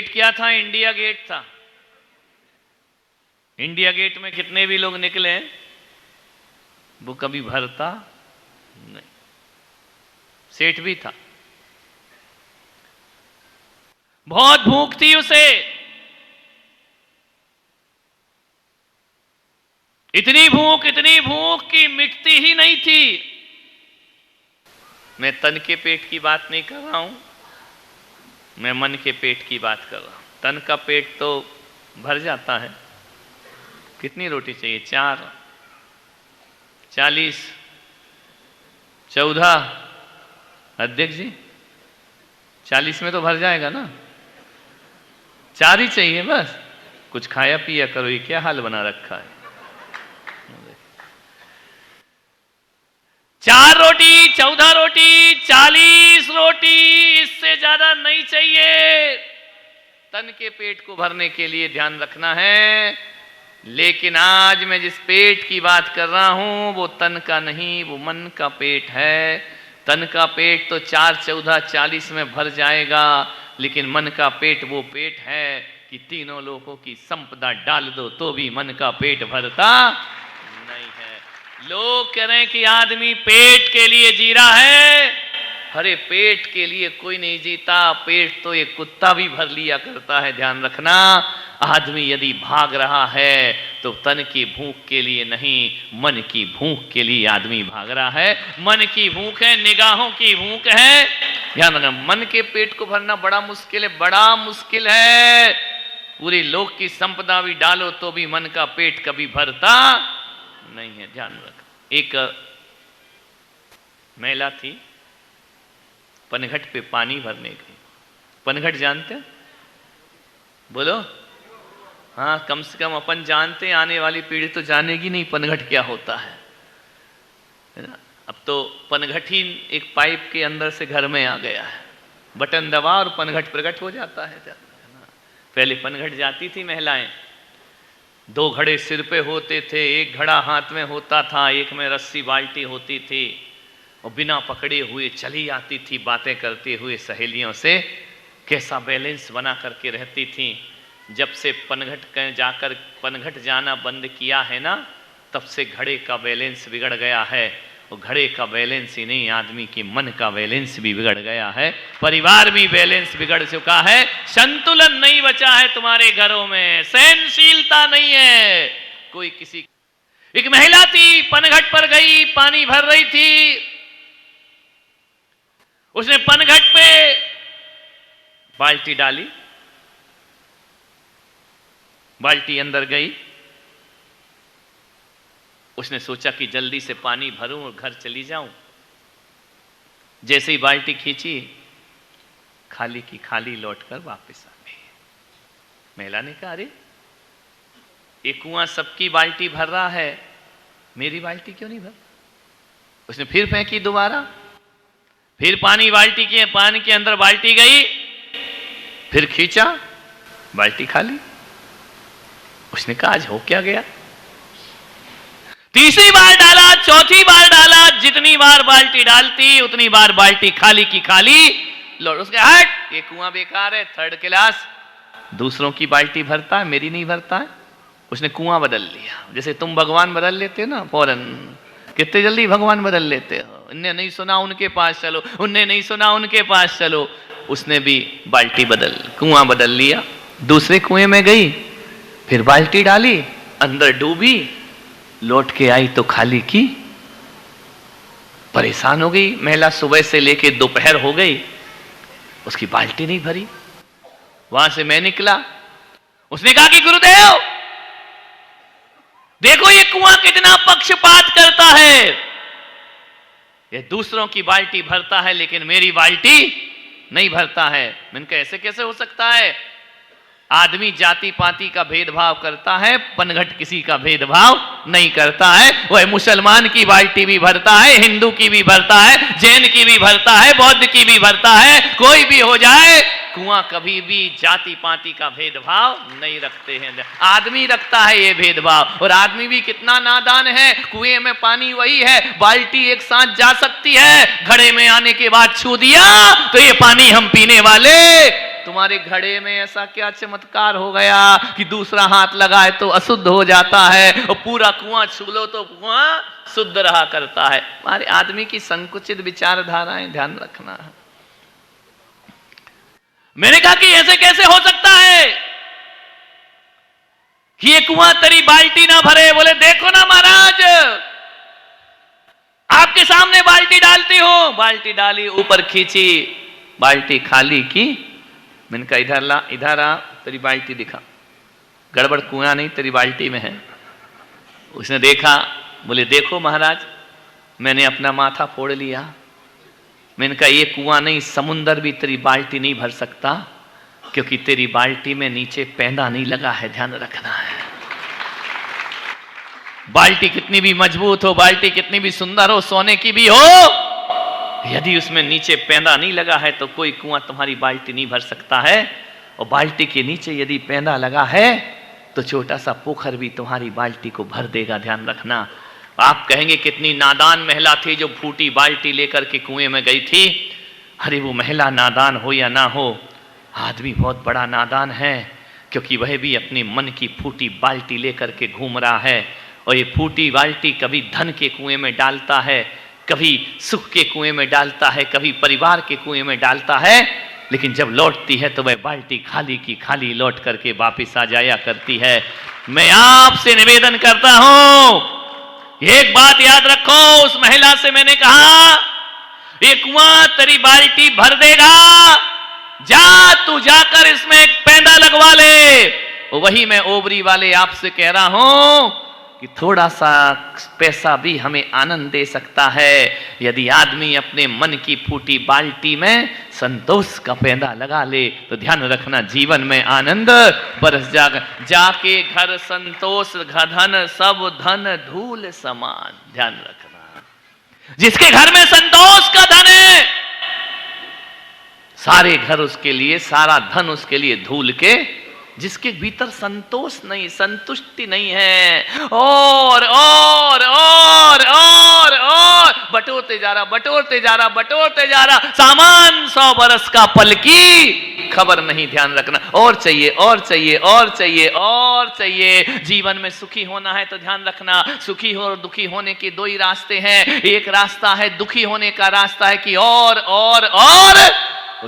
Gate क्या था? India gate था। इंडिया गेट में कितने भी लोग निकले वो कभी भरता नहीं। सेठ भी था, बहुत भूख थी उसे, इतनी भूख कि मिटती ही नहीं थी। मैं तन के पेट की बात नहीं कर रहा हूं, मैं मन के पेट की बात कर रहा हूं। तन का पेट तो भर जाता है। कितनी रोटी चाहिए? 4, 40, 14। अध्यक्ष जी 40 में तो भर जाएगा ना? 4 ही चाहिए बस। कुछ खाया पिया करो, ये क्या हाल बना रखा है। 4 रोटी, 14 रोटी, 40 रोटी, इससे ज्यादा नहीं चाहिए तन के पेट को भरने के लिए। ध्यान रखना है। लेकिन आज मैं जिस पेट की बात कर रहा हूं वो तन का नहीं, वो मन का पेट है। तन का पेट तो 4, 14, 40 में भर जाएगा, लेकिन मन का पेट वो पेट है कि तीनों लोगों की संपदा डाल दो तो भी मन का पेट भरता नहीं है। लोग कह रहे हैं कि आदमी पेट के लिए जी रहा है। अरे पेट के लिए कोई नहीं जीता, पेट तो एक कुत्ता भी भर लिया करता है। ध्यान रखना, आदमी यदि भाग रहा है तो तन की भूख के लिए नहीं, मन की भूख के लिए आदमी भाग रहा है। मन की भूख है, निगाहों की भूख है। ध्यान रखना, मन के पेट को भरना बड़ा मुश्किल है, बड़ा मुश्किल है। पूरे लोक की संपदा भी डालो तो भी मन का पेट कभी भरता नहीं है। ध्यान रख। एक महिला थी, पनघट पे पानी भरने गई। पनघट जानते हैं? बोलो। हाँ, कम से कम अपन जानते हैं, आने वाली पीढ़ी तो जानेगी नहीं पनघट क्या होता है ना? अब तो पनघट ही एक पाइप के अंदर से घर में आ गया है। बटन दबा और पनघट प्रकट हो जाता है ना? पहले पनघट जाती थी महिलाएं, 2 घड़े सिर पे होते थे, एक घड़ा हाथ में होता था, एक में रस्सी बाल्टी होती थी, और बिना पकड़े हुए चली आती थी बातें करते हुए सहेलियों से। कैसा बैलेंस बना करके रहती थी। जब से पनघट जाना बंद किया है ना, तब से घड़े का बैलेंस बिगड़ गया है। और घड़े का बैलेंस ही नहीं, आदमी के मन का बैलेंस भी बिगड़ गया है, परिवार भी बैलेंस बिगड़ चुका है, संतुलन नहीं बचा है तुम्हारे घरों में, सहनशीलता नहीं है कोई किसी। एक महिला थी, पनघट पर गई, पानी भर रही थी। उसने पनघट पे बाल्टी डाली, बाल्टी अंदर गई। उसने सोचा कि जल्दी से पानी भरूं और घर चली जाऊं। जैसे ही बाल्टी खींची, खाली की खाली लौटकर वापस आ गई। महिला ने कहा, अरे ये कुआं सबकी बाल्टी भर रहा है, मेरी बाल्टी क्यों नहीं भर? उसने फिर फेंकी दोबारा, फिर पानी के अंदर बाल्टी गई, फिर खींचा, बाल्टी खाली। उसने कहा आज हो क्या गया? तीसरी बार डाला, चौथी बार डाला, जितनी बार बाल्टी डालती उतनी बार बाल्टी खाली की खाली लौट। उसके हट, ये कुआं बेकार है, 3rd क्लास, दूसरों की बाल्टी भरता है, मेरी नहीं भरता है। उसने कुआं बदल लिया। जैसे तुम भगवान बदल लेते हो ना फौरन, कितने जल्दी भगवान बदल लेते हो। इनने नहीं सुना उनके पास चलो, उनने नहीं सुना उनके पास चलो। उसने भी बाल्टी कुआं बदल लिया। दूसरे कुएं में गई, फिर बाल्टी डाली, अंदर डूबी, लौट के आई तो खाली की। परेशान हो गई महिला, सुबह से लेके दोपहर हो गई, उसकी बाल्टी नहीं भरी। वहां से मैं निकला। उसने कहा कि गुरुदेव देखो ये कुआं कितना पक्षपात करता है, ये दूसरों की बाल्टी भरता है लेकिन मेरी बाल्टी नहीं भरता है। मैंने कहा ऐसे कैसे हो सकता है? आदमी जाति पाति का भेदभाव करता है, पनघट किसी का भेदभाव नहीं करता है। वह मुसलमान की बाल्टी भी भरता है, हिंदू की भी भरता है, जैन की भी भरता है, बौद्ध की भी भरता है, कोई भी हो जाए, कुआं कभी भी जाति पाति का भेदभाव नहीं रखते हैं। आदमी रखता है ये भेदभाव, और आदमी भी कितना नादान है। कुएं में पानी वही है, बाल्टी एक साथ जा सकती है, घड़े में आने के बाद छू दिया तो ये पानी हम पीने वाले तुम्हारे घड़े में ऐसा क्या चमत्कार हो गया कि दूसरा हाथ लगाए तो अशुद्ध हो जाता है और पूरा कुआं छू लो तो कुआं शुद्ध रहा करता है। हमारे आदमी की संकुचित विचारधाराएं ध्यान रखना है। मैंने कहा कि ऐसे कैसे हो सकता है कि ये कुआं तेरी बाल्टी ना भरे? बोले देखो ना महाराज, आपके सामने बाल्टी डालती हूं। बाल्टी डाली, ऊपर खींची, बाल्टी खाली की। मैंने कहा इधर ला, इधर आ, तेरी बाल्टी दिखा। गड़बड़, कुआं नहीं तेरी बाल्टी में है। उसने देखा, बोले देखो महाराज, मैंने अपना माथा फोड़ लिया। मैंने कहा ये कुआं नहीं, समुंदर भी तेरी बाल्टी नहीं भर सकता, क्योंकि तेरी बाल्टी में नीचे पैंदा नहीं लगा है। ध्यान रखना है। बाल्टी कितनी भी मजबूत हो, बाल्टी कितनी भी सुंदर हो, सोने की भी हो, यदि उसमें नीचे पैंदा नहीं लगा है तो कोई कुआं तुम्हारी बाल्टी नहीं भर सकता है। और बाल्टी के नीचे यदि पैंदा लगा है तो छोटा सा पोखर भी तुम्हारी बाल्टी को भर देगा। ध्यान रखना। आप कहेंगे कितनी नादान महिला थी जो फूटी बाल्टी लेकर के कुएं में गई थी। अरे वो महिला नादान हो या ना हो, आदमी बहुत बड़ा नादान है, क्योंकि वह भी अपने मन की फूटी बाल्टी लेकर के घूम रहा है। और ये फूटी बाल्टी कभी धन के कुएं में डालता है, कभी सुख के कुएं में डालता है, कभी परिवार के कुएं में डालता है, लेकिन जब लौटती है तो वह बाल्टी खाली की खाली लौट करके वापिस आ जाया करती है। मैं आपसे निवेदन करता हूं, एक बात याद रखो। उस महिला से मैंने कहा ये कुआं तेरी बाल्टी भर देगा, जा तू जाकर इसमें एक पैंदा लगवा ले। वही मैं ओबरी वाले आपसे कह रहा हूं कि थोड़ा सा पैसा भी हमें आनंद दे सकता है। यदि आदमी अपने मन की फूटी बाल्टी में संतोष का पैंदा लगा ले तो ध्यान रखना जीवन में आनंद बरस जाएगा। जाके घर संतोष धन सब धन धूल समान। ध्यान रखना, जिसके घर में संतोष का धन है, सारे घर उसके लिए, सारा धन उसके लिए धूल के। जिसके भीतर संतोष नहीं, संतुष्टि नहीं है, और बटोरते जा रहा, बटोरते जा रहा, बटोरते जा रहा, सामान 100 बरस का पल की खबर नहीं। ध्यान रखना, और चाहिए, और चाहिए, और चाहिए, और चाहिए। जीवन में सुखी होना है तो ध्यान रखना, सुखी हो और दुखी होने के दो ही रास्ते हैं। एक रास्ता है दुखी होने का, रास्ता है कि और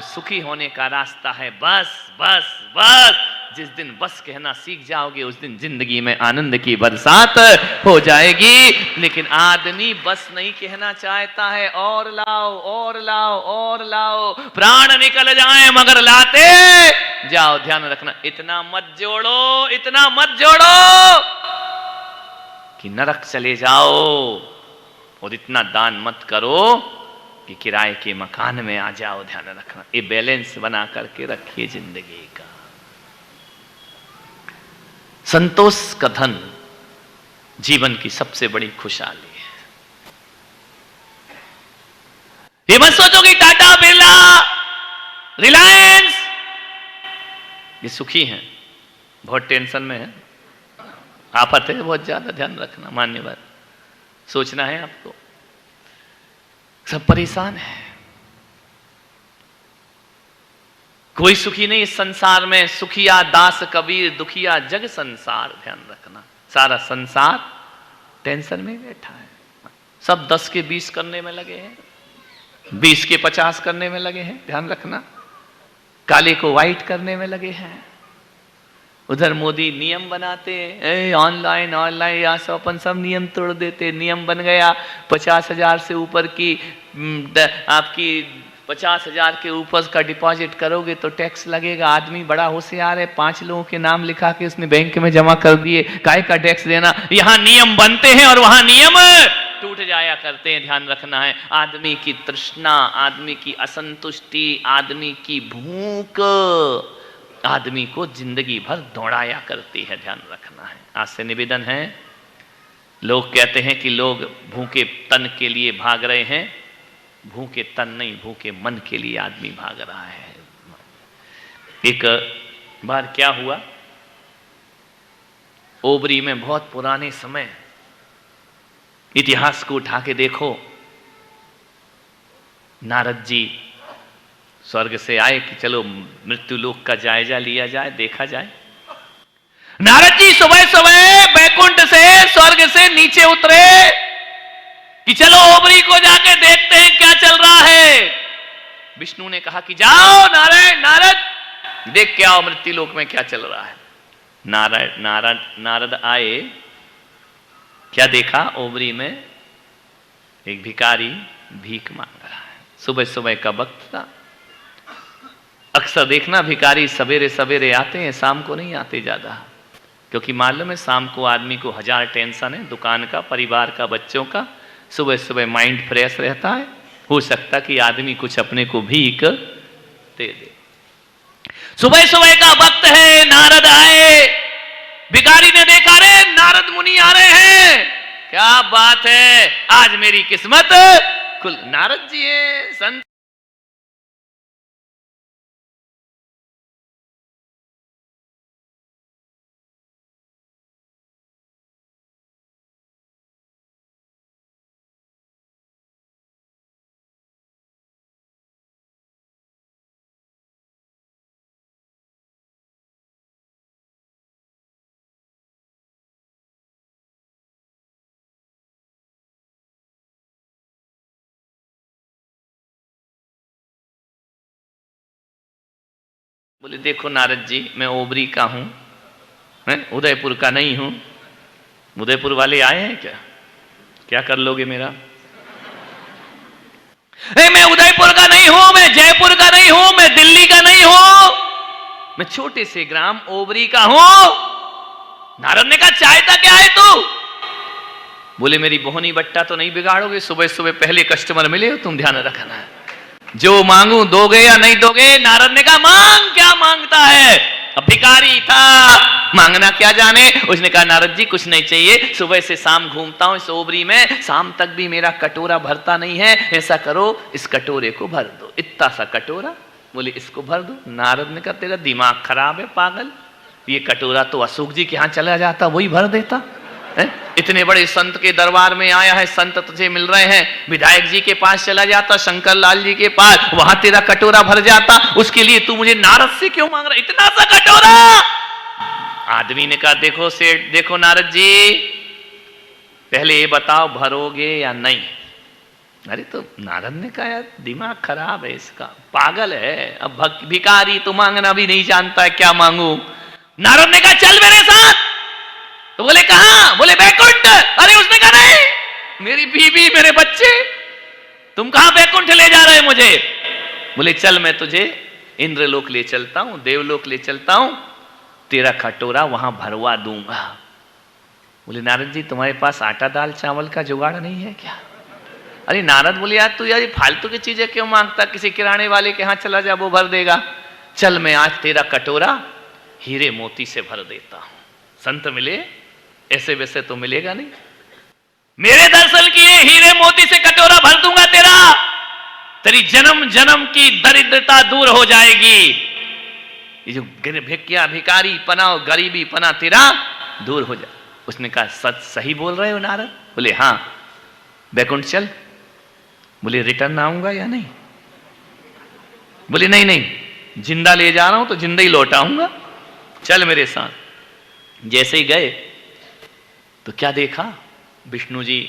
सुखी होने का रास्ता है बस बस बस। जिस दिन बस कहना सीख जाओगे उस दिन जिंदगी में आनंद की बरसात हो जाएगी। लेकिन आदमी बस नहीं कहना चाहता है, और लाओ, और लाओ, और लाओ। प्राण निकल जाए मगर लाते जाओ। ध्यान रखना, इतना मत जोड़ो, इतना मत जोड़ो कि नरक चले जाओ, और इतना दान मत करो कि किराए के मकान में आ जाओ। ध्यान रखना, ये बैलेंस बना करके रखिए जिंदगी का। संतोष का धन जीवन की सबसे बड़ी खुशहाली है। ये मत सोचो कि टाटा, बिरला, रिलायंस ये सुखी हैं, बहुत टेंशन में है, आफत है बहुत ज्यादा। ध्यान रखना, मान्यवर सोचना है आपको। सब परेशान है, कोई सुखी नहीं इस संसार में। सुखिया दास कबीर, दुखिया जग संसार। ध्यान रखना, सारा संसार टेंशन में बैठा है। सब 10 के 20 करने में लगे हैं, 20 के 50 करने में लगे हैं। ध्यान रखना, काले को व्हाइट करने में लगे हैं। उधर मोदी नियम बनाते हैं, ऑनलाइन ऑनलाइन, यहाँ से अपन सब नियम तोड़ देते। नियम बन गया 50,000 से ऊपर की आपकी 50,000 के ऊपर का डिपॉजिट करोगे तो टैक्स लगेगा। आदमी बड़ा होशियार है, 5 लोगों के नाम लिखा के उसने बैंक में जमा कर दिए। काय का टैक्स देना? यहाँ नियम बनते हैं और वहां नियम टूट जाया करते हैं। ध्यान रखना है, आदमी की तृष्णा, आदमी की असंतुष्टि, आदमी की भूख आदमी को जिंदगी भर दौड़ाया करती है। ध्यान रखना है। आज से निवेदन है, लोग कहते हैं कि लोग भूखे तन के लिए भाग रहे हैं। भूखे तन नहीं, भूखे मन के लिए आदमी भाग रहा है। एक बार क्या हुआ, ओबरी में बहुत पुराने समय, इतिहास को उठा के देखो, नारद जी स्वर्ग से आए कि चलो मृत्यु लोक का जायजा लिया जाए, देखा जाए। नारद जी सुबह सुबह बैकुंठ से स्वर्ग से नीचे उतरे कि चलो ओबरी को जाके देखते हैं क्या चल रहा है। विष्णु ने कहा कि जाओ नारद देख के आओ मृत्यु लोक में क्या चल रहा है। नारद आए, क्या देखा? ओबरी में एक भिखारी भीख मांग रहा है। सुबह सुबह का वक्त था। अक्सर देखना भिखारी सवेरे सवेरे आते हैं, शाम को नहीं आते ज्यादा, क्योंकि मालूम है शाम को आदमी को 1000 टेंशन है, दुकान का, परिवार का, बच्चों का। सुबह सुबह माइंड फ्रेश रहता है, हो सकता कि आदमी कुछ अपने को भीख दे दे। सुबह सुबह का वक्त है, नारद आए, भिखारी ने देखा रे नारद मुनि आ रहे हैं, क्या बात है, आज मेरी किस्मत खुल। नारद जी है संत। बोले देखो नारद जी, मैं ओबरी का हूं, मैं उदयपुर का नहीं हूं। उदयपुर वाले आए हैं क्या? क्या कर लोगे मेरा? मैं उदयपुर का नहीं हूं, मैं जयपुर का नहीं हूं, मैं दिल्ली का नहीं हूं, मैं छोटे से ग्राम ओबरी का हूं। नारद ने कहा चाहता क्या है तू? बोले मेरी बोहनी बट्टा तो नहीं बिगाड़ोगे, सुबह सुबह पहले कस्टमर मिले हो, तुम ध्यान रखना है, जो मांगू दोगे या नहीं दोगे। नारद ने कहा मांग, क्या मांगता है? अब भिखारी था, मांगना क्या जाने। उसने कहा नारद जी कुछ नहीं चाहिए, सुबह से शाम घूमता हूं इस ओबरी में, शाम तक भी मेरा कटोरा भरता नहीं है, ऐसा करो इस कटोरे को भर दो। इतना सा कटोरा, बोले इसको भर दो। नारद ने कहा तेरा दिमाग खराब है पागल, ये कटोरा तो अशोक जी के यहां चला जाता, वही भर देता है? इतने बड़े संत के दरबार में आया है, संत तुझे मिल रहे हैं, विधायक जी के पास चला जाता, शंकर लाल जी के पास, वहां तेरा कटोरा भर जाता, उसके लिए तू मुझे नारद से क्यों मांग रहा, इतना सा कटोरा? आदमी ने कहा देखो सेठ, देखो नारद जी, पहले ये बताओ भरोगे या नहीं। अरे तो नारद ने कहा यार दिमाग खराब है इसका, पागल है, अब भिखारी तो मांगना भी नहीं जानता है, क्या मांगू। नारद ने कहा चल मेरे साथ। तो बोले कहां? बोले बैकुंठ। अरे उसने कहा नहीं, मेरी बीवी मेरे बच्चे, तुम कहां बैकुंठ ले जा रहे मुझे? बोले चल मैं तुझे इंद्रलोक ले चलता हूं, देवलोक ले चलता हूं, तेरा कटोरा वहां भरवा दूंगा। बोले नारद जी तुम्हारे पास आटा दाल चावल का जुगाड़ नहीं है क्या? अरे नारद बोले यार तू यार फालतू की चीजें क्यों मांगता, किसी किराने वाले के यहां चला जा, वो भर देगा। चल मैं आज तेरा कटोरा हीरे मोती से भर देता हूं। संत मिले, ऐसे वैसे तो मिलेगा नहीं, मेरे दर्शन किए हीरे मोती से कटोरा भर दूंगा तेरा, तेरी जन्म जन्म की दरिद्रता दूर हो जाएगी, ये जो भिकिया भिकारी पना गरीबी पना तेरा दूर हो जाए। उसने कहा सच सही बोल रहे हो नारद? बोले हाँ। बैकुंठ चल। बोले रिटर्न आऊंगा या नहीं? बोले नहीं नहीं, जिंदा ले जा रहा हूं तो जिंदा ही लौट आऊंगा, चल मेरे साथ। जैसे ही गए तो क्या देखा, विष्णु जी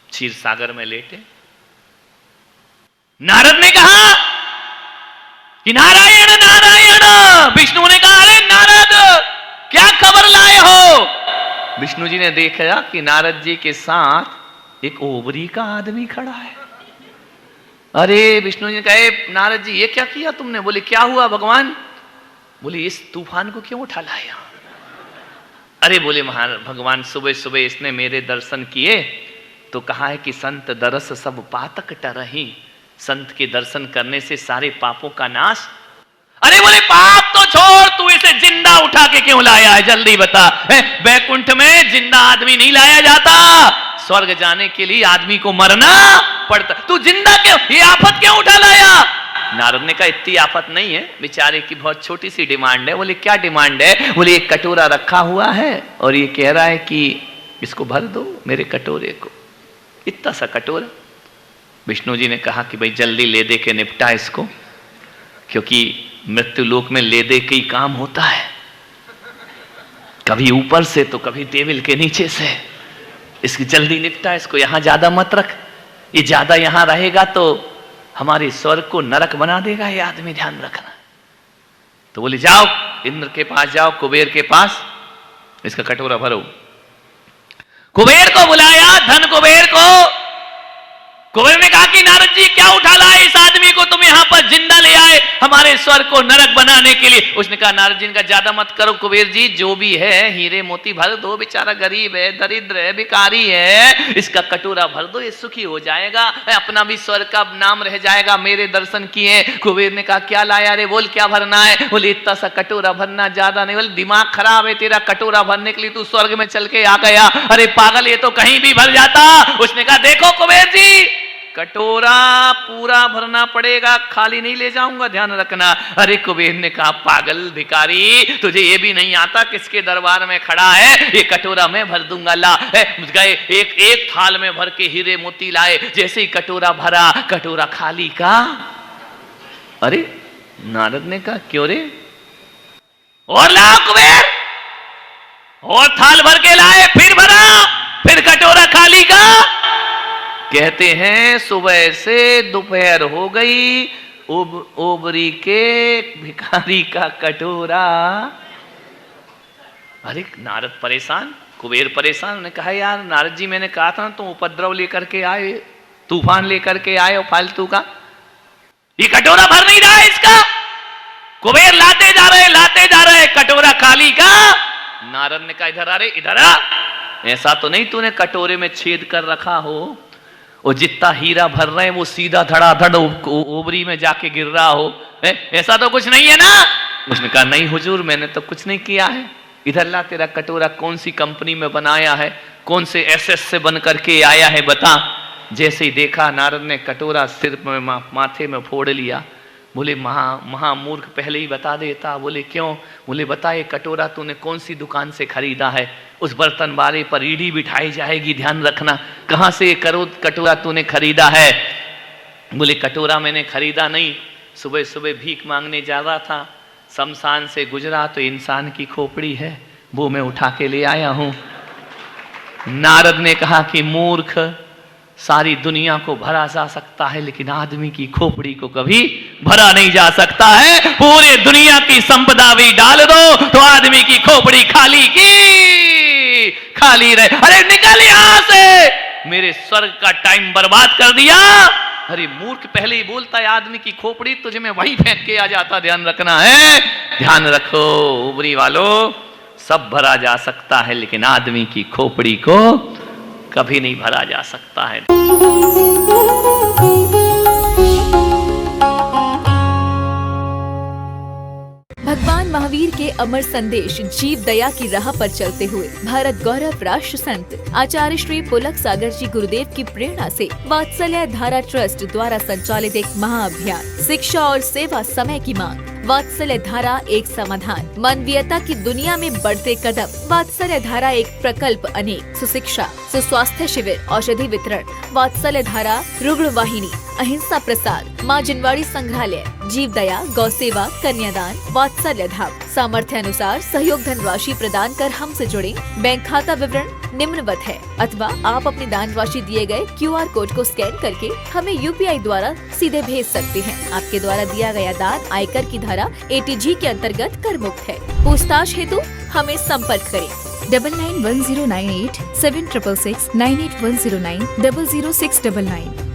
क्षीर सागर में लेटे। नारद ने कहा कि नारायण नारायण। विष्णु ने कहा अरे नारद क्या खबर लाए हो? विष्णु जी ने देखा कि नारद जी के साथ एक ओबरी का आदमी खड़ा है। अरे विष्णु जी ने कहा नारद जी ये क्या किया तुमने? बोले क्या हुआ भगवान? बोले इस तूफान को क्यों उठा लाया? अरे बोले महाराज भगवान सुबह सुबह इसने मेरे दर्शन किए तो कहा है कि संत दरस सब पातक टरही, संत के दर्शन करने से सारे पापों का नाश। अरे बोले पाप तो छोड़, तू इसे जिंदा उठा के क्यों लाया है, जल्दी बता। बैकुंठ में जिंदा आदमी नहीं लाया जाता, स्वर्ग जाने के लिए आदमी को मरना पड़ता, तू जिंदा क्यों, ये आफत क्यों उठा लाया? नारद ने कहा इतनी आफत नहीं है, बेचारे की बहुत छोटी सी डिमांड है। बोले क्या डिमांड है? बोले एक कटोरा रखा हुआ है और ये कह रहा है कि इसको भर दो मेरे कटोरे को, इतना सा कटोरा। विष्णु जी ने कहा कि भाई जल्दी ले दे के निपटा इसको। क्योंकि मृत्यु लोक में ले दे कई काम होता है, कभी ऊपर से तो कभी टेबल के नीचे से। इसकी जल्दी निपटा, इसको यहां ज्यादा मत रख, ये ज्यादा यहां रहेगा तो हमारे स्वर्ग को नरक बना देगा, ये आदमी ध्यान रखना। तो बोले जाओ इंद्र के पास जाओ, कुबेर के पास, इसका कटोरा भरो। कुबेर को बुलाया, धन कुबेर को। कुबेर ने कहा कि नारद जी क्या उठा लाए इस आदमी को, तुम यहां पर जिंदा ले आए हमारे स्वर्ग को नरक बनाने के लिए। उसने कहा नारद जी का ज्यादा मत करो कुबेर जी, जो भी है हीरे मोती भर दो, बेचारा गरीब है, दरिद्र है, भिखारी है, इसका कटोरा भर दो, ये सुखी हो जाएगा, अपना भी स्वर्ग का नाम रह जाएगा, मेरे दर्शन किए। कुबेर ने कहा क्या लाया रे, बोल क्या भरना है। बोले इतना सा कटोरा भरना, ज्यादा नहीं। बोले दिमाग खराब है तेरा, कटोरा भरने के लिए तू स्वर्ग में चल के आ गया, अरे पागल ये तो कहीं भी भर जाता। उसने कहा देखो कुबेर जी, कटोरा पूरा भरना पड़ेगा, खाली नहीं ले जाऊंगा, ध्यान रखना। अरे कुबेर ने कहा पागल भिखारी, तुझे ये भी नहीं आता किसके दरबार में खड़ा है, ये कटोरा मैं भर दूंगा। ला गए, एक थाल में भर के हीरे मोती लाए, जैसे ही कटोरा भरा, कटोरा खाली का। अरे नारद ने कहा क्यों रे, और लाओ कुबेर, और थाल भर के लाए, फिर भरा, फिर कटोरा खाली का। कहते हैं सुबह से दोपहर हो गई, ओबरी के भिखारी का कटोरा। अरे नारद परेशान, कुबेर परेशान। उन्होंने कहा यार नारद जी मैंने कहा था ना तुम उपद्रव लेकर के आए, तूफान लेकर के आए हो फालतू का, ये कटोरा भर नहीं रहा है इसका। कुबेर लाते जा रहे, कटोरा खाली का। नारद ने कहा इधर आ रे, इधर आ, ऐसा तो नहीं तूने कटोरे में छेद कर रखा हो, और जितना हीरा भर रहे हैं वो सीधा धड़ाधड़ ओबरी में जाके गिर रहा हो, ऐसा तो कुछ नहीं है ना। उसने कहा नहीं हुजूर मैंने तो कुछ नहीं किया है। इधर ला, तेरा कटोरा कौन सी कंपनी में बनाया है, कौन से एसएस से बन करके आया है बता। जैसे ही देखा नारद ने कटोरा सिर में माथे में फोड़ लिया। बोले महामूर्ख पहले ही बता देता। बोले क्यों। बोले बता ये कटोरा तूने कौन सी दुकान से खरीदा है, उस बर्तन बारे पर ईडी बिठाई जाएगी, ध्यान रखना, कहां से कटोरा तूने खरीदा है। बोले कटोरा मैंने खरीदा नहीं, सुबह सुबह भीख मांगने जा रहा था, शमशान से गुजरा तो इंसान की खोपड़ी है, वो मैं उठा के ले आया हूं। नारद ने कहा कि मूर्ख, सारी दुनिया को भरा जा सकता है लेकिन आदमी की खोपड़ी को कभी भरा नहीं जा सकता है। पूरे दुनिया की संपदा भी डाल दो तो आदमी की खोपड़ी खाली की खाली रहे। अरे निकल यहां से, मेरे स्वर्ग का टाइम बर्बाद कर दिया। अरे मूर्ख पहले ही बोलता है आदमी की खोपड़ी, तुझे मैं वहीं फेंक के आ जाता, ध्यान रखना है। ध्यान रखो उबरी वालों, सब भरा जा सकता है लेकिन आदमी की खोपड़ी को कभी नहीं भरा जा सकता है। भगवान महावीर के अमर संदेश जीव दया की राह पर चलते हुए भारत गौरव राष्ट्र संत आचार्य श्री पुलक सागर जी गुरुदेव की प्रेरणा से वात्सल्य धारा ट्रस्ट द्वारा संचालित एक महाअभियान शिक्षा और सेवा समय की मांग। वात्सल्य धारा एक समाधान, मानवीयता की दुनिया में बढ़ते कदम। वात्सल्य धारा एक प्रकल्प अनेक, सुशिक्षा, सुस्वास्थ्य शिविर, औषधि वितरण, वात्सल्य धारा रुग्ण वाहिनी, अहिंसा प्रसाद, माँ जिनवाड़ी संग्रहालय, जीव दया, गौ सेवा, कन्यादान, वात्सल्य धाम। सामर्थ्य अनुसार सहयोग धनराशि प्रदान कर हमसे जुड़े। बैंक खाता विवरण निम्नवत है, अथवा आप अपनी दान राशि दिए गए QR कोड को स्कैन करके हमें UPI द्वारा सीधे भेज सकते हैं। आपके द्वारा दिया गया दान आयकर की धारा ATG के अंतर्गत कर मुक्त है। पूछताछ हेतु हमें संपर्क करें 991098 7666 981090 00699।